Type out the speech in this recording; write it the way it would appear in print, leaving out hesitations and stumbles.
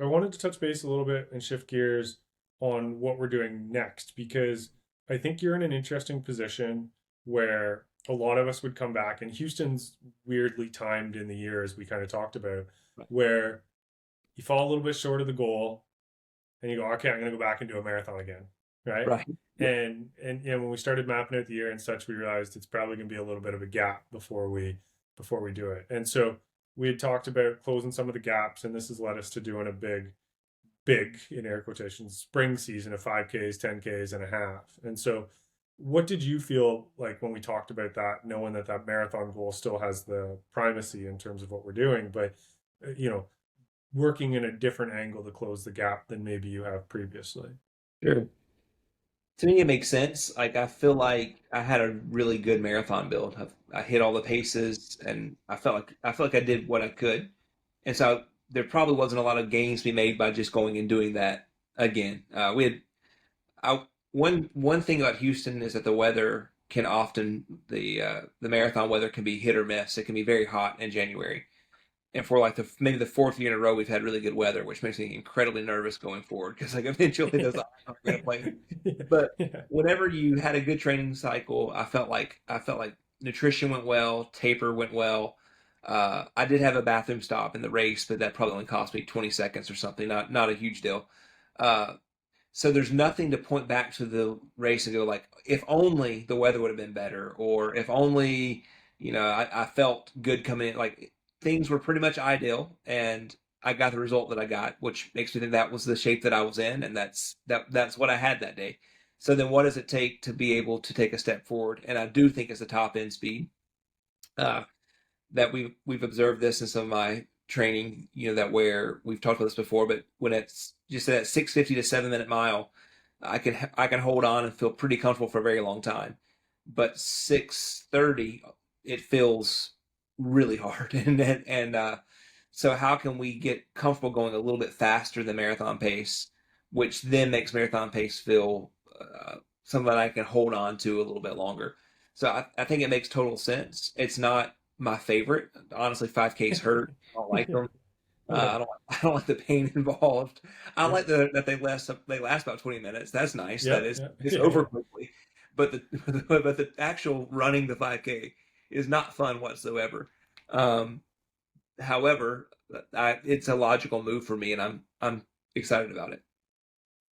I wanted to touch base a little bit and shift gears on what we're doing next because I think you're in an interesting position where a lot of us would come back, and Houston's weirdly timed in the year, as we kind of talked about, where you fall a little bit short of the goal and you go, okay, I'm going to go back and do a marathon again, right? Right. Yeah. And when we started mapping out the year and such, we realized it's probably going to be a little bit of a gap before we do it. And so we had talked about closing some of the gaps, and this has led us to doing a big in air quotations spring season of 5Ks, 10Ks, and a half. And so, what did you feel like when we talked about that, knowing that that marathon goal still has the primacy in terms of what we're doing, but you know, working in a different angle to close the gap than maybe you have previously? Sure. To me, it makes sense. Like I feel like I had a really good marathon build. I hit all the paces, and I felt like I did what I could. And so there probably wasn't a lot of gains to be made by just going and doing that again. We had I, one thing about Houston is that the weather can often the marathon weather can be hit or miss. It can be very hot in January, and for like the maybe the fourth year in a row, we've had really good weather, which makes me incredibly nervous going forward because like eventually those odds aren't going to play. But Yeah. whenever you had a good training cycle, I felt like nutrition went well, taper went well. I did have a bathroom stop in the race, but that probably only cost me 20 seconds or something. Not a huge deal. Uh, so there's nothing to point back to the race and go like, if only the weather would have been better, or if only, I felt good coming in. Like things were pretty much ideal, and I got the result that I got, which makes me think that was the shape that I was in, and that's what I had that day. So then, what does it take to be able to take a step forward? And I do think it's the top end speed. Uh, that we've observed this in some of my training, that where we've talked about this before, but when it's just at 650 to 7 minute mile, I can hold on and feel pretty comfortable for a very long time. But 630, it feels really hard, and so how can we get comfortable going a little bit faster than marathon pace, which then makes marathon pace feel something that I can hold on to a little bit longer. So I think it makes total sense. It's not my favorite. Honestly, 5Ks hurt. I don't like them. Yeah. I don't like the pain involved. I Yeah. like that they last about 20 minutes. That's nice. Yeah. That is Yeah. it's Yeah. over quickly. But the but the actual running the 5K is not fun whatsoever. Um, However, it's a logical move for me, and I'm excited about it.